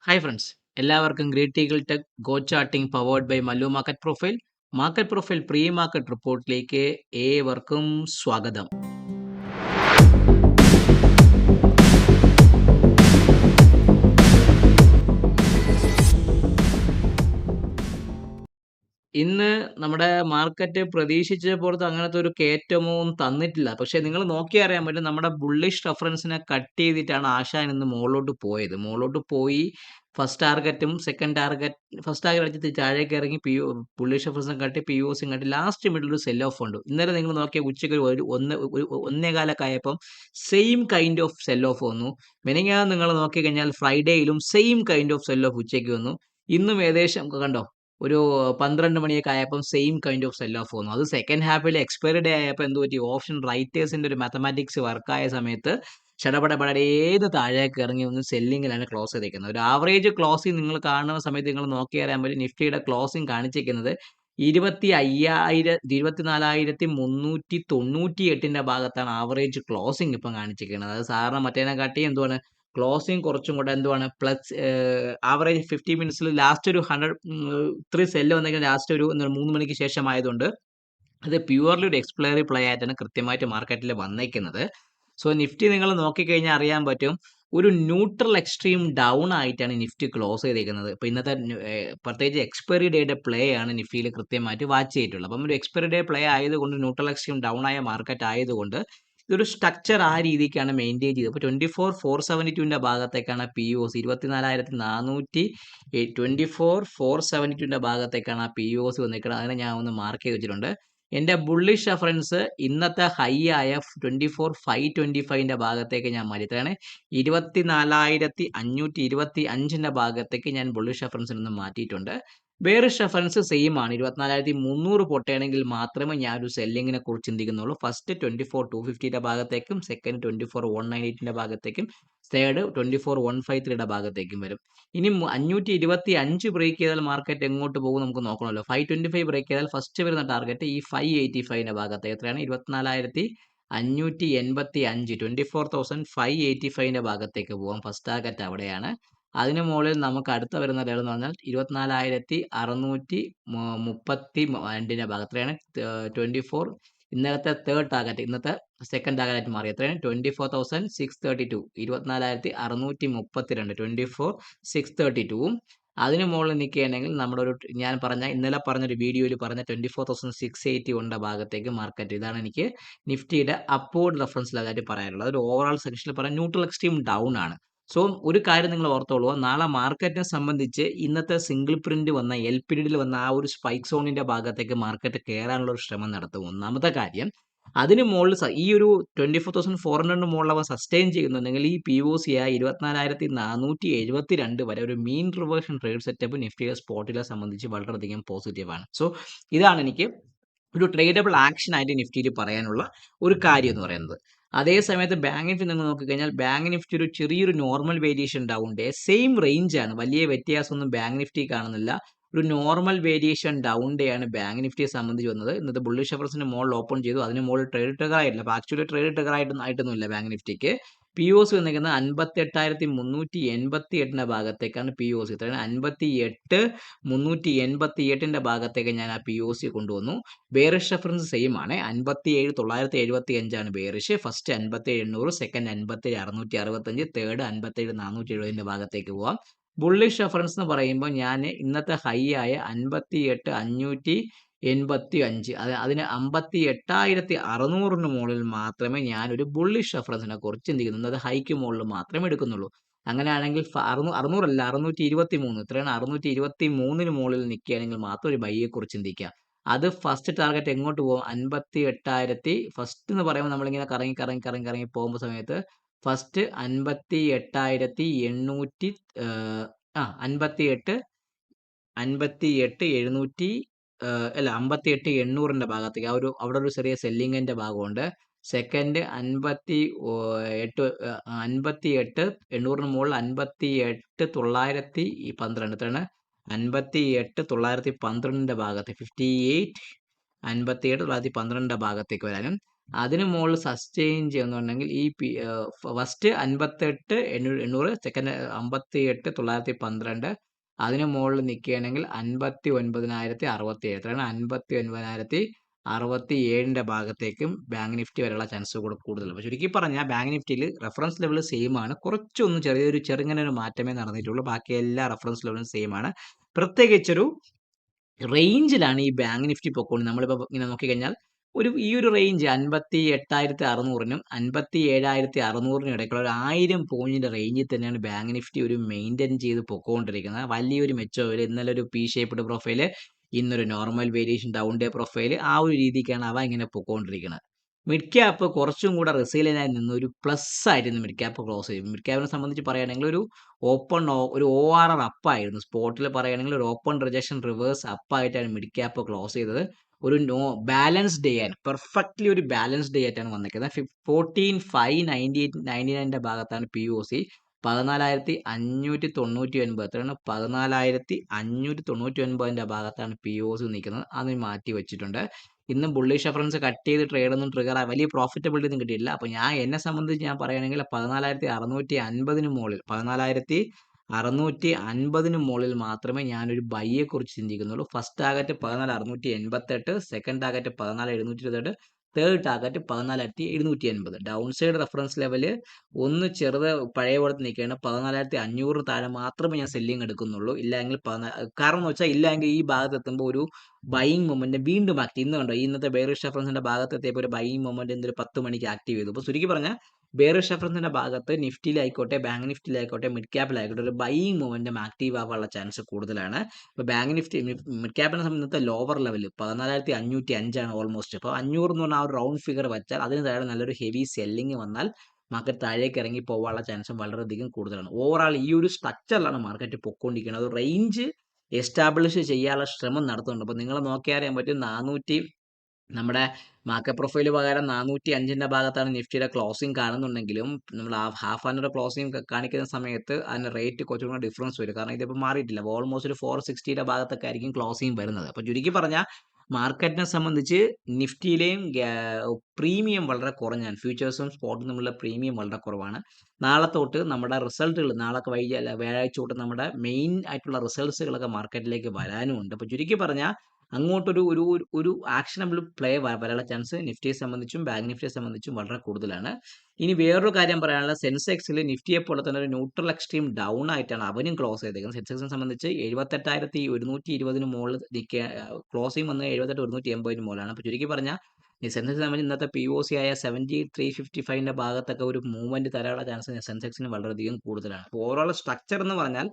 Hi friends, എല്ലാവർക്കും great eagle tech go charting powered by Mallu market profile pre market റിപ്പോർട്ടിലേക്ക് ഏവർക്കും സ്വാഗതം. ഇന്ന് നമ്മുടെ മാർക്കറ്റ് പ്രതീക്ഷിച്ച പുറത്ത് അങ്ങനത്തെ ഒരു കയറ്റമൊന്നും തന്നിട്ടില്ല. പക്ഷെ നിങ്ങൾ നോക്കിയാൽ അറിയാൻ പറ്റും, നമ്മുടെ ബുള്ളിഷ് റഫറൻസിനെ കട്ട് ചെയ്തിട്ടാണ് ആശാൻ ഇന്ന് മുകളിലോട്ട് പോയത്. മുകളിലോട്ട് പോയി ഫസ്റ്റ് ടാർഗറ്റും ഫസ്റ്റ് ടാർഗറ്റ് അടിച്ച് താഴേക്ക് ഇറങ്ങി ബുള്ളിഷ് റഫറൻസും കട്ടി പി ഒ സിയും കട്ടി ലാസ്റ്റ് മിഡിൽ ഒരു സെൽ ഓഫ് ഉണ്ട്. ഇന്നലെ നിങ്ങൾ നോക്കിയ ഉച്ചയ്ക്ക് ഒന്നേകാലൊക്കെ ആയപ്പം same kind of sell off വന്നു. മെനങ്ങാന്ന് നിങ്ങൾ നോക്കിക്കഴിഞ്ഞാൽ ഫ്രൈഡേയിലും same kind of sell off ഉച്ചയ്ക്ക് വന്നു. ഇന്നും ഏകദേശം കണ്ടോ, ഒരു 12 മണിയൊക്കെ ആയപ്പം same kind of sell off വന്നു. അത് സെക്കൻഡ് ഹാഫിൽ എക്സ്പയറി ഡേ ആയപ്പോൾ എന്ത് പറ്റി, ഓപ്ഷൻ റൈറ്റേഴ്സിന്റെ ഒരു മാത്തമാറ്റിക്സ് വർക്കായ സമയത്ത് ഷടപടപടേന്ന് താഴേക്ക് ഇറങ്ങി ഒന്ന് സെല്ലിങ്ങിലാണ് ക്ലോസ് ചെയ്തേക്കുന്നത്. ഒരു ആവറേജ് ക്ലോസിംഗ് നിങ്ങൾ കാണുന്ന സമയത്ത് നിങ്ങൾ നോക്കി അറിയാൻ പറ്റും, നിഫ്റ്റിയുടെ ക്ലോസിംഗ് കാണിച്ചിരിക്കുന്നത് 24,398 ഭാഗത്താണ് ആവറേജ് ക്ലോസിംഗ് ഇപ്പം കാണിച്ചിരിക്കുന്നത്. അത് സാറിന് മറ്റേനെക്കാട്ടി എന്തുവാണ്, ക്ലോസിംഗ് കുറച്ചും കൂടെ എന്തുവാണ് പ്ലസ് ആവറേജ് 50 മിനിറ്റ്സിൽ ലാസ്റ്റ് ഒരു 100 ഇത്രയും സെല്ല് വന്നെങ്കിൽ ലാസ്റ്റ് ഒരു 3 മണിക്ക് ശേഷം ആയതുകൊണ്ട് അത് പ്യുവർലി ഒരു എക്സ്പ്ലയറി പ്ലേ ആയിട്ടാണ് കൃത്യമായിട്ട് മാർക്കറ്റിൽ വന്നേക്കുന്നത്. സോ നിഫ്റ്റി നിങ്ങൾ നോക്കിക്കഴിഞ്ഞാൽ അറിയാൻ പറ്റും, ഒരു ന്യൂട്രൽ എക്സ്ട്രീം ഡൗൺ ആയിട്ടാണ് നിഫ്റ്റി ക്ലോസ് ചെയ്തേക്കുന്നത്. ഇപ്പോൾ ഇന്നത്തെ പ്രത്യേകിച്ച് എക്സ്പയറി ഡേയുടെ പ്ലേ ആണ് നിഫ്റ്റിയിൽ കൃത്യമായിട്ട് വാച്ച് ചെയ്തിട്ടുള്ളത്. അപ്പം ഒരു എക്സ്പയറി ഡേ പ്ലേ ആയതുകൊണ്ട് ന്യൂട്രൽ എക്സ്ട്രീം ഡൗൺ ആയ മാർക്കറ്റ് ആയതുകൊണ്ട് ഇതൊരു സ്ട്രക്ചർ ആ രീതിക്കാണ് മെയിൻറ്റെയിൻ ചെയ്തത്. ഇപ്പോൾ 24,472 ഭാഗത്തേക്കാണ് പി ഒ സി, 24,400 24,472 ഭാഗത്തേക്കാണ് ആ പി ഒ സി വന്നിരിക്കുന്നത്. അതിനെ ഞാൻ ഒന്ന് മാർക്ക് ചെയ്ത് വെച്ചിട്ടുണ്ട്. എൻ്റെ ബുള്ളിഷ് റഫറൻസ് ഇന്നത്തെ ഹൈ ആയ 24,525 ഭാഗത്തേക്ക് ഞാൻ മാറ്റിയിട്ടാണ് 24,525 ഭാഗത്തേക്ക് ഞാൻ ബുള്ളിഷ് റഫറൻസിൽ നിന്ന് മാറ്റിയിട്ടുണ്ട്. ബെയറിഷ് റഫറൻസ് സെയിം ആണ്, 24,300 പൊട്ടയാണെങ്കിൽ മാത്രമേ ഞാൻ ഒരു സെല്ലിങ്ങിനെ കുറിച്ച് ചിന്തിക്കുന്നുള്ളൂ. ഫസ്റ്റ് 24,250 ഭാഗത്തേക്കും, സെക്കൻഡ് 24,198 ഭാഗത്തേക്കും, തേർഡ് 24,153 ഭാഗത്തേക്കും വരും. ഇനി 525 ബ്രേക്ക് ചെയ്താൽ മാർക്കറ്റ് എങ്ങോട്ട് പോകും നമുക്ക് നോക്കണമല്ലോ. 525 ബ്രേക്ക് ചെയ്താൽ ഫസ്റ്റ് വരുന്ന ടാർഗറ്റ് ഈ 585 ഭാഗത്ത് എത്രയാണ്, 24,585 24,585 ഭാഗത്തേക്ക് പോകാം. ഫസ്റ്റ് ടാർഗറ്റ് അവിടെയാണ്. അതിന് മുകളിൽ നമുക്ക് അടുത്ത വരുന്ന ലെവൽ എന്ന് പറഞ്ഞാൽ 24,632 ഭാഗത്തെയാണ് 24. ഇന്നലത്തെ തേർഡ് ടാർഗറ്റ് ഇന്നത്തെ സെക്കൻഡ് ടാർഗറ്റ് മാറി. എത്രയാണ്, 24,632 24,632 24,632. അതിന് മുകളിൽ നിൽക്കുകയാണെങ്കിൽ നമ്മുടെ ഒരു ഇന്നലെ പറഞ്ഞൊരു വീഡിയോയിൽ പറഞ്ഞ 24,680 ഭാഗത്തേക്ക് മാർക്കറ്റ്. ഇതാണ് എനിക്ക് നിഫ്റ്റിയുടെ അപ്വേർഡ് റെഫറൻസ് ലെവലായിട്ട് പറയാനുള്ളത്. ഒരു ഓവറോൾ സെക്ഷനിൽ പറയാൻ ന്യൂട്രൽ എക്സ്ട്രീം ഡൗൺ ആണ്. സോ ഒരു കാര്യം നിങ്ങൾ ഓർത്തോളൂ, നാളെ മാർക്കറ്റിനെ സംബന്ധിച്ച് ഇന്നത്തെ സിംഗിൾ പ്രിന്റ് വന്ന എൽ പീരീഡിൽ വന്ന ആ ഒരു സ്പൈക്ക് സോണിന്റെ ഭാഗത്തേക്ക് മാർക്കറ്റ് കയറാനുള്ള ഒരു ശ്രമം നടത്തും. ഒന്നാമത്തെ കാര്യം, അതിന് മുകളിൽ ഈ ഒരു 24,400 മുകളിൽ അവ സസ്റ്റെയിൻ ചെയ്യുന്നുണ്ടെങ്കിൽ ഈ പി ഒ സി ആയ 24,472 വരെ ഒരു മീൻ റിവേർഷൻ ട്രേഡ് സെറ്റപ്പ് നിഫ്റ്റിയുടെ സ്പോട്ടിലെ സംബന്ധിച്ച് വളരെയധികം പോസിറ്റീവാണ്. സോ ഇതാണ് എനിക്ക് ഒരു ട്രേഡബിൾ ആക്ഷൻ ആയിട്ട് നിഫ്റ്റിയിൽ പറയാനുള്ള ഒരു കാര്യം എന്ന് പറയുന്നത്. അതേ സമയത്ത് ബാങ്ക് നിഫ്റ്റി നിങ്ങൾ നോക്കിക്കഴിഞ്ഞാൽ ബാങ്ക് നിഫ്റ്റി ഒരു ചെറിയൊരു normal variation down day, same range ആണ്, വലിയ വ്യത്യാസമൊന്നും ബാങ്ക് നിഫ്റ്റി കാണുന്നില്ല. ഒരു നോർമൽ വേരിയേഷൻ ഡൗൺ ഡേ ആണ് ബാങ്ക് നിഫ്റ്റിയെ സംബന്ധിച്ച് വന്നത്. ഇന്നത്തെ ബുള്ളിഷ് റഫറൻസിന് മുകളിൽ ഓപ്പൺ ചെയ്തു, അതിന് മുകളിൽ ട്രേഡ് ട്രിഗർ ആയിട്ടില്ല. അപ്പോൾ ആക്ച്വലി ട്രേഡ് ട്രിഗർ ആയിട്ടൊന്നുമില്ല ബാങ്ക് നിഫ്റ്റിക്ക്. പി ഒ സി വന്നിരിക്കുന്നത് 58,388 ഭാഗത്തേക്കാണ് പി ഒ സി. ഇത്രയാണ് 58,388 ഭാഗത്തേക്ക് ഞാൻ ആ പി ഒ സി കൊണ്ടുവന്നു. ബെയറിഷ് റെഫറൻസ് സെയിം ആണ്, 57,975 ബെയറിഷ്. ഫസ്റ്റ് 57,800, സെക്കൻഡ് 57,665, തേർഡ് 57,470 ഭാഗത്തേക്ക് പോവാം. ബുള്ളിഷ് റെഫറൻസ് എന്ന് പറയുമ്പോൾ ഞാൻ ഇന്നത്തെ ഹൈ ആയ 58,585 അതിന് 58,600 മുകളിൽ മാത്രമേ ഞാനൊരു ബുള്ളിഷ് റെഫറൻസിനെ കുറിച്ച് ചിന്തിക്കുന്നു. അത് ഹൈക്ക് മുകളിൽ മാത്രമേ എടുക്കുന്നുള്ളൂ. അങ്ങനെയാണെങ്കിൽ 600 623, ഇത്രയാണ് 623 മുകളിൽ നിൽക്കുകയാണെങ്കിൽ മാത്രം ഒരു ബൈയെ കുറിച്ച് ചിന്തിക്കുക. അത് ഫസ്റ്റ് ടാർഗറ്റ് എങ്ങോട്ട് പോകും, 58,000 ഫസ്റ്റ് എന്ന് പറയുമ്പോൾ നമ്മളിങ്ങനെ കറങ്ങി പോകുമ്പോൾ സമയത്ത് ഫസ്റ്റ് 58,800 58 700 അല്ല 58,800 ഭാഗത്തേക്ക് അവിടെ ഒരു ചെറിയ സെല്ലിങ്ങിന്റെ ഭാഗമുണ്ട്. സെക്കൻഡ് 58,800 മുകളിൽ 58,912 എത്രയാണ്, 58,912 ഭാഗത്ത് 58,912 ഭാഗത്തേക്ക് വരാനും അതിന് മുകളിൽ സസ്റ്റെയിൻ ചെയ്യുന്നുണ്ടെങ്കിൽ ഈ ഫസ്റ്റ് 58,800, സെക്കൻഡ് 58,912, അതിന് മുകളിൽ നിൽക്കുകയാണെങ്കിൽ 59,067, എത്രയാണ് 59,067 ഭാഗത്തേക്കും ബാങ്ക് നിഫ്റ്റി വരെയുള്ള ചാൻസ് കൂടെ കൂടുതൽ. അപ്പോൾ ചുരുക്കി പറഞ്ഞാൽ ബാങ്ക് നിഫ്റ്റിയിൽ റെഫറൻസ് ലെവൽ സെയിം ആണ്, കുറച്ചൊന്നും ചെറുങ്ങനെ ഒരു മാറ്റമേ നടന്നിട്ടുള്ളൂ, ബാക്കി എല്ലാ റെഫറൻസ് ലെവലും സെയിം ആണ്. പ്രത്യേകിച്ചൊരു റേഞ്ചിലാണ് ഈ ബാങ്ക് നിഫ്റ്റി പൊക്കോണ്ട്. നമ്മളിപ്പോൾ ഇങ്ങനെ നോക്കിക്കഴിഞ്ഞാൽ ഈ ഒരു റേഞ്ച് 58,600-നും 57,600-നും ഇടയ്ക്കുള്ള ഒരു 1000 പോയിന്റിന്റെ റേഞ്ചിൽ തന്നെയാണ് ബാങ്ക് നിഫ്റ്റി ഒരു മെയിൻറ്റെയിൻ ചെയ്ത് പൊക്കോണ്ടിരിക്കുന്നത്. വലിയൊരു മെച്ചമില്ല. ഇന്നലെ ഒരു പി ഷേപ്ഡ് പ്രൊഫൈല്, ഇന്നൊരു normal variation down day profile, ആ ഒരു രീതിക്കാണ് അവ ഇങ്ങനെ പൊക്കോണ്ടിരിക്കുന്നത്. മിഡ് ക്യാപ്പ് കുറച്ചും കൂടെ റെസിലിയൻ്റായി നിന്ന് ഒരു പ്ലസ് ആയിരുന്നു മിഡ് ക്യാപ്പ് ക്ലോസ് ചെയ്യും. മിഡ് ക്യാപ്പിനെ സംബന്ധിച്ച് പറയുകയാണെങ്കിൽ ഒരു ORR അപ്പായിരുന്നു. സ്പോട്ടിൽ പറയുകയാണെങ്കിൽ ഒരു ഓപ്പൺ റിജക്ഷൻ റിവേഴ്സ് അപ്പായിട്ടാണ് മിഡ് ക്യാപ്പ് ക്ലോസ് ചെയ്തത്. ഒരു ബാലൻസ് ഡേ ആണ്, പെർഫെക്റ്റ്ലി ഒരു ബാലൻസ് ഡേ ആയിട്ടാണ് വന്നിരിക്കുന്നത്. 14,599 ഭാഗത്താണ് POC, 14,599, എത്രയാണ് 14,599 ഭാഗത്താണ് POC നിൽക്കുന്നത്. അത് മാറ്റി വെച്ചിട്ടുണ്ട്. ഇന്ന് ബുള്ളിഷ് റെഫറൻസ് കട്ട് ചെയ്ത് ട്രേഡ് ഒന്നും ട്രിഗർ വലിയ പ്രോഫിറ്റബിലിറ്റി ഒന്നും കിട്ടിയില്ല. അപ്പോൾ എന്നെ സംബന്ധിച്ച് ഞാൻ പറയുകയാണെങ്കിൽ 14,650 മുകളിൽ 14,650 മുകളിൽ മാത്രമേ ഞാനൊരു ബൈയെ കുറിച്ച് ചിന്തിക്കുന്നുള്ളൂ. First target 14,688, second target 14,728, third target 14,780. Down side reference level ഒന്ന് ചെറുത് പഴയ പോലെ നിൽക്കുകയാണ്. 14,500 താഴെ മാത്രമേ ഞാൻ സെല്ലിങ് എടുക്കുന്നുള്ളൂ. ഇല്ലെങ്കിൽ കാരണം എന്ന് വെച്ചാൽ ഇല്ലെങ്കിൽ ഈ ഭാഗത്ത് എത്തുമ്പോൾ ഒരു ബൈയിങ് മൊമെന്റ് വീണ്ടും ആക്റ്റീവ്. ഇന്ന് കണ്ടോ, ഇന്നത്തെ ബെയറിഷ് റെഫറൻസിന്റെ ഭാഗത്ത് എത്തിയപ്പോൾ ഒരു ബൈയിങ് മൊമെന്റ് എന്തൊരു 10 മണിക്ക് ആക്റ്റീവ് ചെയ്തു. അപ്പോൾ ചുരുക്കി പറഞ്ഞാൽ ബെയറിഷ് റെഫറൻസിന്റെ ഭാഗത്ത് നിഫ്റ്റിയിലായിക്കോട്ടെ, ബാങ്ക് നിഫ്റ്റിയിലായിക്കോട്ടെ, മിഡ് ക്യാപ്പിലായിക്കോട്ടെ ഒരു ബൈയിങ് മൊമെന്റം ആക്റ്റീവ് ആവാനുള്ള ചാൻസ് കൂടുതലാണ്. ഇപ്പോൾ ബാങ്ക് നിഫ്റ്റി മിഡ് ക്യാപ്പിനെ സംബന്ധിച്ച ലോവർ ലെവൽ 14,505 ഓൾമോസ്റ്റ്. അപ്പോൾ 500 എന്ന് പറഞ്ഞാൽ ആ ഒരു റൗണ്ട് ഫിഗർ വെച്ചാൽ അതിന് താഴെ നല്ലൊരു ഹെവി സെല്ലിങ് വന്നാൽ മാർക്കറ്റ് താഴേക്ക് ഇറങ്ങി പോകാനുള്ള ചാൻസും വളരെയധികം കൂടുതലാണ്. ഓവറാൾ ഈ ഒരു സ്ട്രക്ചറിലാണ് മാർക്കറ്റ് പൊക്കോണ്ടിരിക്കുന്നത്. അത് റേഞ്ച് എസ്റ്റാബ്ലിഷ് ചെയ്യാനുള്ള ശ്രമം നടത്തുന്നുണ്ട്. അപ്പോൾ നിങ്ങൾ നോക്കിയാൽ പറ്റും, നമ്മുടെ മാർക്കറ്റ് പ്രൊഫൈൽ പ്രകാരം 405 ഭാഗത്താണ് നിഫ്റ്റിയുടെ ക്ലോസിംഗ് കാണുന്നുണ്ടെങ്കിലും നമ്മൾ ഹാഫ് ആൻഡ് ക്ലോസിംഗ് കാണിക്കുന്ന സമയത്ത് അതിന് റേറ്റ് കുറച്ചും കൂടെ ഡിഫറൻസ് വരും. കാരണം ഇതിപ്പോൾ മാറിയിട്ടില്ല. ഓൾമോസ്റ്റ് ഒരു 460 ഭാഗത്തൊക്കെ ആയിരിക്കും ക്ലോസിംഗ് വരുന്നത്. അപ്പോൾ ചുരുക്കി പറഞ്ഞാൽ മാർക്കറ്റിനെ സംബന്ധിച്ച് നിഫ്റ്റിയിലെയും പ്രീമിയം വളരെ കുറഞ്ഞാണ്. ഫ്യൂച്ചേഴ്സും സ്പോട്ടും തമ്മിലുള്ള പ്രീമിയം വളരെ കുറവാണ്. നാളെ തൊട്ട് നമ്മുടെ റിസൾട്ടുകൾ, നാളെ വ്യാഴാഴ്ച തൊട്ട് നമ്മുടെ മെയിൻ ആയിട്ടുള്ള റിസൾട്ട്സുകളൊക്കെ മാർക്കറ്റിലേക്ക് വരാനുമുണ്ട്. അപ്പോൾ ചുരുക്കി പറഞ്ഞാൽ അങ്ങോട്ടൊരു ഒരു ഒരു ആക്ഷനബിൾ പ്ലേ വരാനുള്ള ചാൻസ് നിഫ്റ്റിയെ സംബന്ധിച്ചും ബാങ്ക് നിഫ്റ്റിയെ സംബന്ധിച്ചും വളരെ കൂടുതലാണ്. ഇനി വേറൊരു കാര്യം പറയാനുള്ളത്, സെൻസെക്സിൽ നിഫ്റ്റിയെ പോലെ തന്നെ ഒരു ന്യൂട്രൽ എക്സ്ട്രീം ഡൗൺ ആയിട്ടാണ് അവനും ക്ലോസ് ചെയ്തേക്കുന്നത്. സെൻസെക്സിനെ സംബന്ധിച്ച് 78,120 മുകളിൽ ക്ലോസിംഗ് വന്ന് 78,180 മുകളിലാണ്. അപ്പോൾ ചുരുക്കി പറഞ്ഞാൽ ഈ സെൻസെക്സ് സംബന്ധിച്ച് ഇന്നത്തെ POC ആയ 7355 ഭാഗത്തൊക്കെ ഒരു മൂവ്മെന്റ് തരാനുള്ള ചാൻസ് സെൻസെക്സിന് വളരെയധികം കൂടുതലാണ്. അപ്പോൾ ഓവറോൾ സ്ട്രക്ചർ എന്ന് പറഞ്ഞാൽ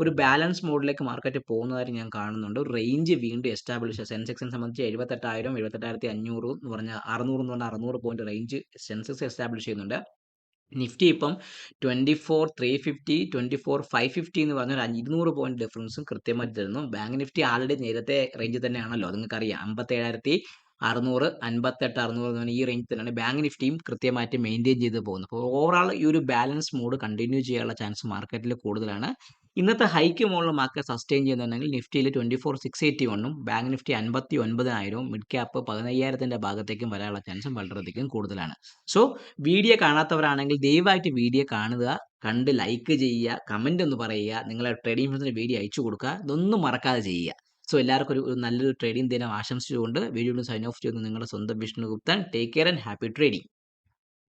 ഒരു ബാലൻസ് മോഡിലേക്ക് മാർക്കറ്റ് പോകുന്നതായിട്ട് ഞാൻ കാണുന്നുണ്ട്. റേഞ്ച് വീണ്ടും എസ്റ്റാബ്ലിഷ്, സെൻസെക്സിനെ സംബന്ധിച്ച് 78,000, 78,500 എന്ന് പറഞ്ഞാൽ 600 എന്ന് പറഞ്ഞാൽ 600 പോയിന്റ് റേഞ്ച് സെൻസെക്സ് എസ്റ്റാബ്ലിഷ് ചെയ്യുന്നുണ്ട്. നിഫ്റ്റി ഇപ്പം 24,350, 24,550 എന്ന് പറഞ്ഞ ഒരു 200 പോയിന്റ് ഡിഫറൻസും കൃത്യമായിട്ട് തരുന്നു. ബാങ്ക് നിഫ്റ്റി ആൾറെഡി നേരത്തെ റേഞ്ച് തന്നെയാണല്ലോ, നിങ്ങൾക്കറിയാം. 57,600, 58,600 എന്ന് പറഞ്ഞാൽ ഈ റേഞ്ച് തന്നെയാണ് ബാങ്ക് നിഫ്റ്റിയും കൃത്യമായിട്ട് മെയിൻറ്റെയിൻ ചെയ്ത് പോകുന്നത്. അപ്പോൾ ഓവറാൾ ഈ ഒരു ബാലൻസ് മോഡ് കണ്ടിന്യൂ ചെയ്യാനുള്ള ചാൻസ് മാർക്കറ്റിൽ കൂടുതലാണ്. ഇന്നത്തെ ഹൈക്ക് മുകളിൽ മാർക്കറ്റ് സസ്റ്റെയിൻ ചെയ്യുന്നുണ്ടെങ്കിൽ നിഫ്റ്റിയിൽ 24,681ഉം ബാങ്ക് നിഫ്റ്റി 59,000, മിഡ് ക്യാപ്പ് 15,000 ഭാഗത്തേക്കും വരാനുള്ള ചാൻസും വളരെയധികം കൂടുതലാണ്. സോ വീഡിയോ കാണാത്തവരാണെങ്കിൽ ദയവായിട്ട് വീഡിയോ കാണുക, കണ്ട് ലൈക്ക് ചെയ്യുക, കമന്റ് ഒന്ന് പറയുക, നിങ്ങളെ ട്രേഡിംഗ് ഫ്രണ്ട്സിന് വീഡിയോ അയച്ചു കൊടുക്കുക, ഇതൊന്നും മറക്കാതെ ചെയ്യുക. സോ എല്ലാവർക്കും ഒരു നല്ലൊരു ട്രേഡിംഗ് ദിനം ആശംസിച്ചുകൊണ്ട് വീഡിയോ സൈൻ ഓഫ് ചെയ്യുന്നു നിങ്ങളുടെ സ്വന്തം Vishnu Guptan. Take care and happy trading.